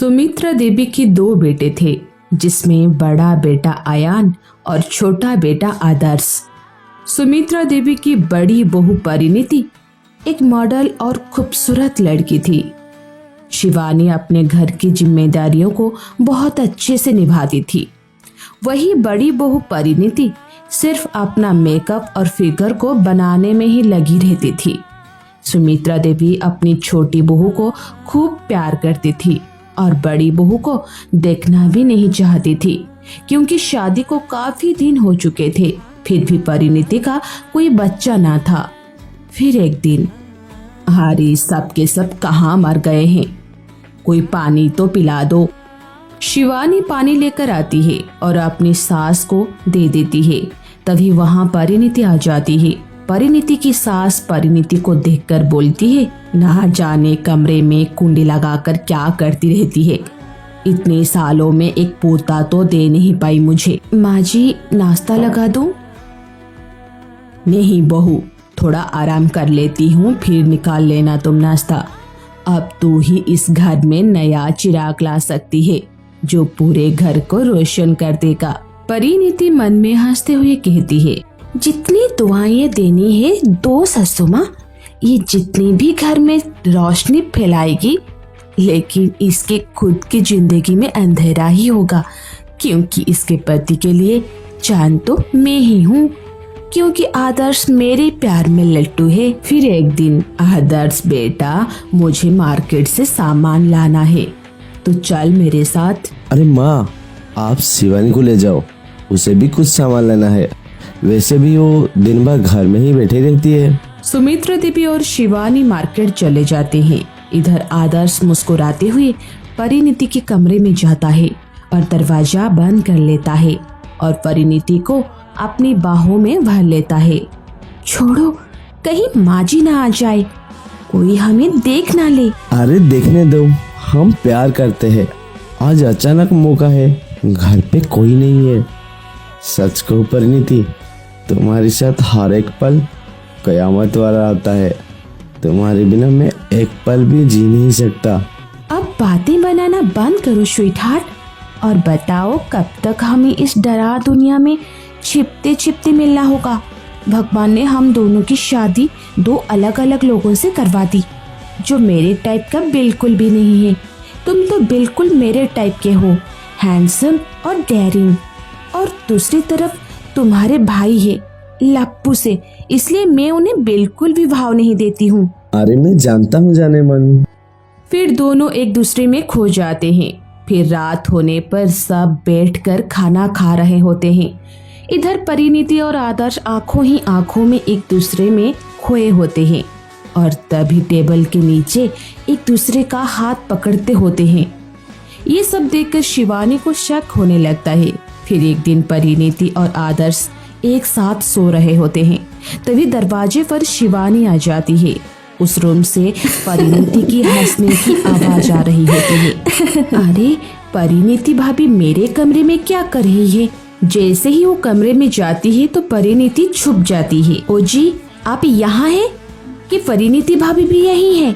सुमित्रा देवी की दो बेटे थे, जिसमें बड़ा बेटा आयान और छोटा बेटा आदर्श। सुमित्रा देवी की बड़ी बहू परिणीति एक मॉडल और खूबसूरत लड़की थी। शिवानी अपने घर की जिम्मेदारियों को बहुत अच्छे से निभाती थी। वही बड़ी बहू परिणीति सिर्फ अपना मेकअप और फिगर को बनाने में ही लगी रहती थी। सुमित्रा देवी अपनी छोटी बहू को खूब प्यार करती थी और बड़ी बहू को देखना भी नहीं चाहती थी, क्योंकि शादी को काफी दिन हो चुके थे। फिर भी परिणीति का कोई बच्चा ना था। फिर एक दिन, अरे सब के सब कहाँ मर गए हैं, कोई पानी तो पिला दो। शिवानी पानी लेकर आती है और अपनी सास को दे देती है। तभी वहाँ परिणीति आ जाती है। परिणीति की सास परिणीति को देखकर बोलती है, ना जाने कमरे में कुंडी लगाकर क्या करती रहती है। इतने सालों में एक पोता तो दे नहीं पाई मुझे। माँ जी, नाश्ता लगा दूं? नहीं बहू, थोड़ा आराम कर लेती हूँ, फिर निकाल लेना तुम नाश्ता। अब तू ही इस घर में नया चिराग ला सकती है, जो पूरे घर को रोशन कर देगा। परिणीति मन में हंसते हुए कहती है, जितनी दुआएं देनी है दो ससुर माँ, ये जितनी भी घर में रोशनी फैलाएगी, लेकिन इसके खुद की जिंदगी में अंधेरा ही होगा, क्योंकि इसके पति के लिए चांद तो मैं ही हूँ, क्योंकि आदर्श मेरे प्यार में लट्टू है। फिर एक दिन, आदर्श बेटा, मुझे मार्केट से सामान लाना है, तो चल मेरे साथ। अरे माँ, आप शिवानी को ले जाओ, उसे भी कुछ सामान लेना है। वैसे भी वो दिन भर घर में ही बैठी रहती है। सुमित्रा देवी और शिवानी मार्केट चले जाते हैं। इधर आदर्श मुस्कुराते हुए परिणीति के कमरे में जाता है और दरवाजा बंद कर लेता है और परिणीति को अपनी बाहों में भर लेता है। छोड़ो, कहीं माँ जी ना आ जाए, कोई हमें देख ना ले। अरे देखने दो, हम प्यार करते हैं। आज अचानक मौका है, घर पे कोई नहीं है। सच कहो परिणीति, तुम्हारे साथ हर एक पल कयामत वाला आता है। तुम्हारे बिना मैं एक पल भी जी नहीं सकता। अब बातें बनाना बंद करो स्वीटहार्ट, और बताओ कब तक हमें इस डरा दुनिया में छिपते छिपते मिलना होगा। भगवान ने हम दोनों की शादी दो अलग अलग लोगों से करवा दी, जो मेरे टाइप का बिल्कुल भी नहीं है। तुम तो बिल्कुल मेरे टाइप के हो, हैंडसम और डेयरिंग। और दूसरी तरफ तुम्हारे भाई है लप्पू से, इसलिए मैं उन्हें बिल्कुल भी भाव नहीं देती हूँ। अरे मैं जानता हूँ जाने मन। फिर दोनों एक दूसरे में खो जाते हैं। फिर रात होने पर सब बैठकर खाना खा रहे होते हैं। इधर परिणीति और आदर्श आंखों ही आंखों में एक दूसरे में खोए होते हैं और तभी टेबल के नीचे एक दूसरे का हाथ पकड़ते होते हैं। ये सब देखकर शिवानी को शक होने लगता है। फिर एक दिन परिणीति और आदर्श एक साथ सो रहे होते हैं। तभी दरवाजे पर शिवानी आ जाती है। उस रूम से परिणीति की हंसने की आवाज आ रही होती है। अरे परिणीति भाभी मेरे कमरे में क्या कर रही है? जैसे ही वो कमरे में जाती है तो परिणीति छुप जाती है। ओ जी, आप यहाँ हैं? कि परिणीति भाभी भी यही है?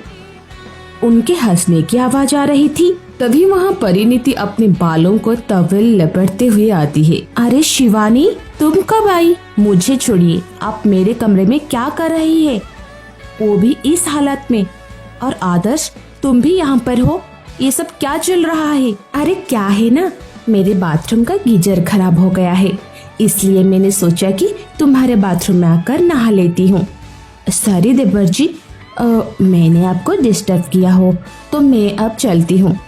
उनके हंसने की आवाज आ रही थी। तभी वहाँ परिणीति अपने बालों को टॉवेल लपेटते हुए आती है। अरे शिवानी, तुम कब आई? मुझे छोड़िए, आप मेरे कमरे में क्या कर रही है, वो भी इस हालत में? और आदर्श, तुम भी यहाँ पर हो? ये सब क्या चल रहा है? अरे क्या है ना, मेरे बाथरूम का गीजर खराब हो गया है, इसलिए मैंने सोचा कि तुम्हारे बाथरूम में आकर नहा लेती हूँ। सॉरी देवर जी, मैंने आपको डिस्टर्ब किया हो, तो मैं अब चलती हूँ।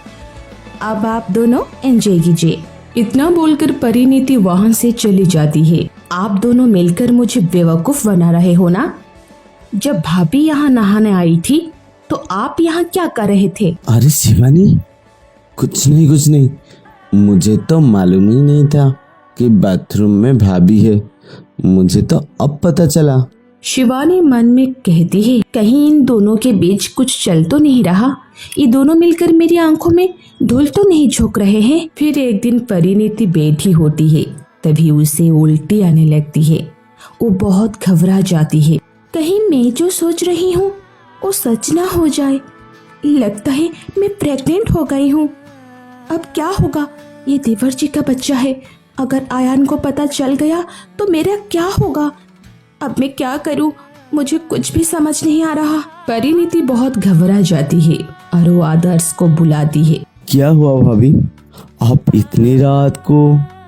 अब आप दोनों एंजॉय कीजिए। इतना बोलकर परिणीति वहां से चली जाती है। आप दोनों मिलकर मुझे बेवकूफ बना रहे हो ना? जब भाभी यहाँ नहाने आई थी तो आप यहाँ क्या कर रहे थे? अरे शिवानी, कुछ नहीं, मुझे तो मालूम ही नहीं था कि बाथरूम में भाभी है। मुझे तो अब पता चला। शिवानी मन में कहती है, कहीं इन दोनों के बीच कुछ चल तो नहीं रहा? ये दोनों मिलकर मेरी आंखों में धूल तो नहीं झोंक रहे हैं? फिर एक दिन परिणीति बैठी होती है, तभी उसे उल्टी आने लगती है। वो बहुत घबरा जाती है। कहीं मैं जो सोच रही हूँ वो सच ना हो जाए। लगता है मैं प्रेग्नेंट हो गई हूँ। अब क्या होगा? ये देवर जी का बच्चा है, अगर आयान को पता चल गया तो मेरा क्या होगा? अब मैं क्या करूं? मुझे कुछ भी समझ नहीं आ रहा। परिणीति बहुत घबरा जाती है और वो आदर्श को बुलाती है। क्या हुआ भाभी, आप इतनी रात को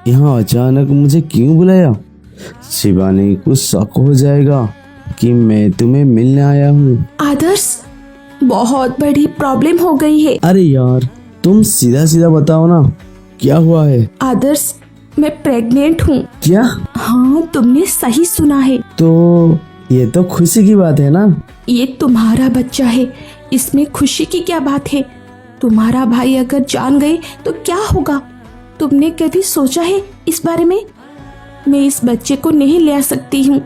यहाँ अचानक मुझे क्यों बुलाया? शिवानी को शक हो जाएगा कि मैं तुम्हें मिलने आया हूँ। आदर्श, बहुत बड़ी प्रॉब्लम हो गई है। अरे यार, तुम सीधा सीधा बताओ ना, क्या हुआ है? आदर्श, मैं प्रेग्नेंट हूँ। क्या? हाँ, तुमने सही सुना है। तो ये तो खुशी की बात है ना? ये तुम्हारा बच्चा है, इसमें खुशी की क्या बात है? तुम्हारा भाई अगर जान गए तो क्या होगा? तुमने कभी सोचा है इस बारे में? मैं इस बच्चे को नहीं ले आ सकती हूँ।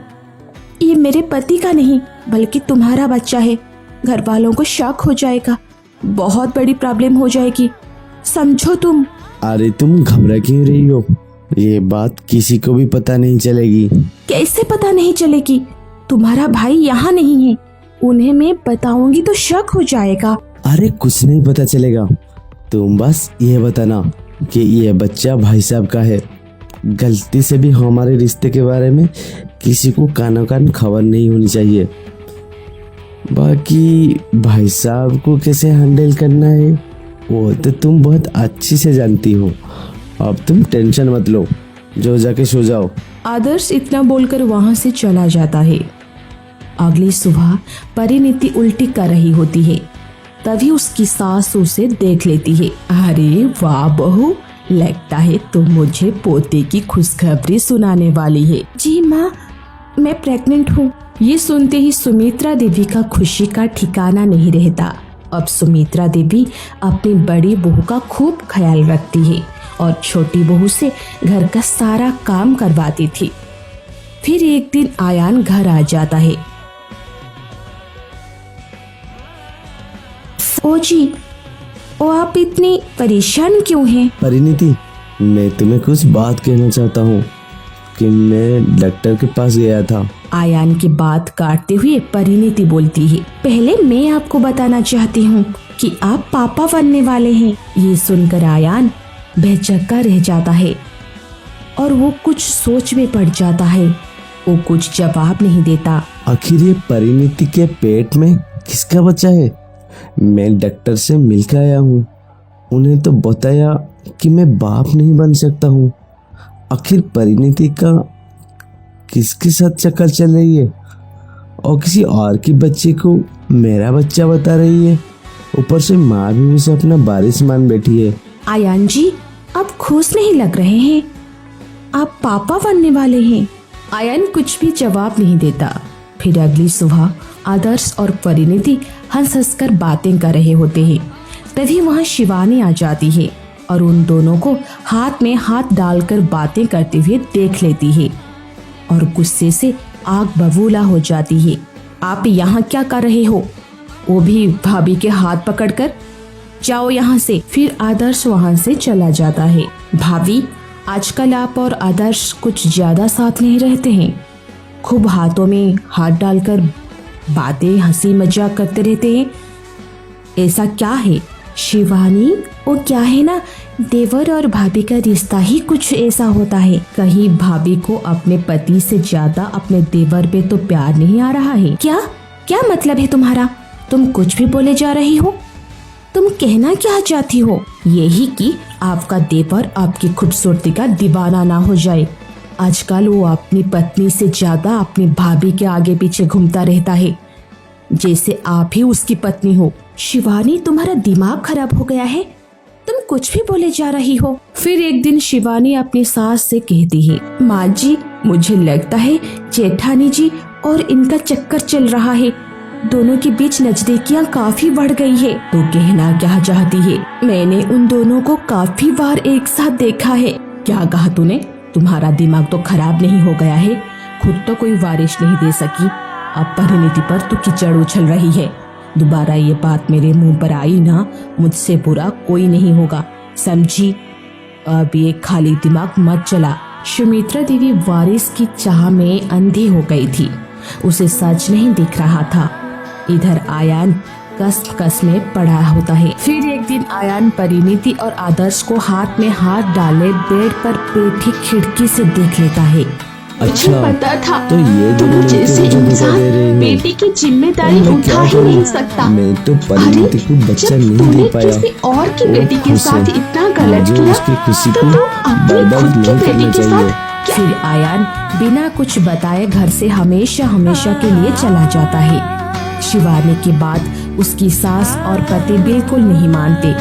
ये मेरे पति का नहीं बल्कि तुम्हारा बच्चा है। घर वालों को शक हो जाएगा, बहुत बड़ी प्रॉब्लम हो जाएगी, समझो तुम। अरे तुम घबरा क्यों रही हो? ये बात किसी को भी पता नहीं चलेगी। कैसे पता नहीं चलेगी? तुम्हारा भाई यहाँ नहीं है, उन्हें मैं बताऊंगी तो शक हो जाएगा। अरे कुछ नहीं पता चलेगा, तुम बस ये बताना कि ये बच्चा भाई साहब का है। गलती से भी हमारे रिश्ते के बारे में किसी को कानो कान खबर नहीं होनी चाहिए। बाकी भाई साहब को कैसे हैंडल करना है वो तो तुम बहुत अच्छी से जानती हो। अब तुम टेंशन मत लो, जो जाके सो जाओ। आदर्श इतना बोलकर वहां से चला जाता है। अगली सुबह परिणीति उल्टी कर रही होती है, तभी उसकी सास उसे देख लेती है। अरे वाह बहू, लगता है तुम मुझे पोते की खुशखबरी सुनाने वाली है। जी माँ, मैं प्रेग्नेंट हूँ। ये सुनते ही सुमित्रा देवी का खुशी का ठिकाना नहीं रहता। अब सुमित्रा देवी अपनी बड़ी बहू का खूब ख्याल रखती है और छोटी बहू से घर का सारा काम करवाती थी। फिर एक दिन आयान घर आ जाता है। ओ जी, ओ आप इतनी परेशान क्यों हैं? परिणीति, मैं तुम्हें कुछ बात कहना चाहता हूँ कि मैं डॉक्टर के पास गया था। आयान की बात काटते हुए परिणीति बोलती है, पहले मैं आपको बताना चाहती हूँ कि आप पापा बनने वाले हैं। ये सुनकर आयान बेचक्का रह जाता है और वो कुछ सोच में पड़ जाता है। वो कुछ जवाब नहीं देता। आखिर ये परिणीति के पेट में किसका बच्चा है? मैं डॉक्टर से मिलकर आया हूँ, उन्हें तो बताया कि मैं बाप नहीं बन सकता हूँ। आखिर परिणीति का किसके साथ चक्कर चल रही है और किसी और की बच्चे को मेरा बच्चा बता रही है। ऊपर से माँ भी उसे अपना वारिस मान बैठी है। आयान जी, आप खुश नहीं लग रहे हैं, आप पापा बनने वाले हैं। आयान कुछ भी जवाब नहीं देता। फिर अगली सुबह आदर्श और परिणीति हंस हंस कर बातें कर रहे होते हैं। तभी वहाँ शिवानी आ जाती है और उन दोनों को हाथ में हाथ डालकर बातें करते हुए देख लेती है और गुस्से से आग बबूला हो जाती है। आप यहाँ क्या कर रहे हो? वो भी भाभी के हाथ पकड़कर। जाओ यहाँ से। फिर आदर्श वहाँ से चला जाता है। भाभी, आजकल आप और आदर्श कुछ ज्यादा साथ नहीं रहते हैं, खूब हाथों में हाथ डालकर बातें हंसी मजाक करते रहते हैं, ऐसा क्या है? शिवानी, वो क्या है ना, देवर और भाभी का रिश्ता ही कुछ ऐसा होता है। कहीं भाभी को अपने पति से ज्यादा अपने देवर पे तो प्यार नहीं आ रहा है क्या? क्या मतलब है तुम्हारा? तुम कुछ भी बोले जा रही हो। तुम कहना क्या चाहती हो? यही कि आपका देवर आपकी खूबसूरती का दीवाना ना हो जाए। आजकल वो अपनी पत्नी से ज्यादा अपनी भाभी के आगे पीछे घूमता रहता है, जैसे आप ही उसकी पत्नी हो। शिवानी, तुम्हारा दिमाग खराब हो गया है, तुम कुछ भी बोले जा रही हो। फिर एक दिन शिवानी अपनी सास से कहती है, माँ जी, मुझे लगता है जेठानी जी और इनका चक्कर चल रहा है, दोनों के बीच नजदीकियाँ काफी बढ़ गई है। तो कहना क्या चाहती है? मैंने उन दोनों को काफी बार एक साथ देखा है। क्या कहा तूने? तुम्हारा दिमाग तो खराब नहीं हो गया है? खुद तो कोई वारिश नहीं दे सकी, अब परिणीति पर तो कीचड़ उछल रही है। दोबारा ये बात मेरे मुंह पर आई ना, मुझसे बुरा कोई नहीं होगा, समझी? अब ये खाली दिमाग मत चला। सुमित्रा देवी वारिस की चाह में अंधी हो गई थी, उसे सच नहीं दिख रहा था। इधर आयान कस में पड़ा होता है। फिर एक दिन आयान परिणीति और आदर्श को हाथ में हाथ डाले बेड पर बैठी खिड़की से देख लेता है। मुझे पता था तो ये तुम दोनों जैसे लड़के मुझे धोखा इंसान दे रही हैं। बेटी की जिम्मेदारी मैं उठा क्या ही करूं? नहीं सकता। मैं तो परिणीति को बच्चा जब नहीं तूने दे पाया। किसी और की वो बेटी के खुश साथ है। इतना गलत मुझे किया उसकी खुशी तो को तू अपनी बर्बाद खुद की नहीं बेटी करना के चाहिए। साथ फिर आयान बिना कुछ बताए घर से हमेशा हमेशा के लिए चला जाता है। शिवानी के बाद उसकी सास और पति बिल्कुल नहीं मानते।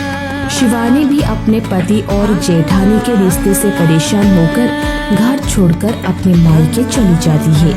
शिवानी भी अपने पति और जेठानी के रिश्ते से परेशान होकर घर छोड़कर अपने मायके चली जाती है।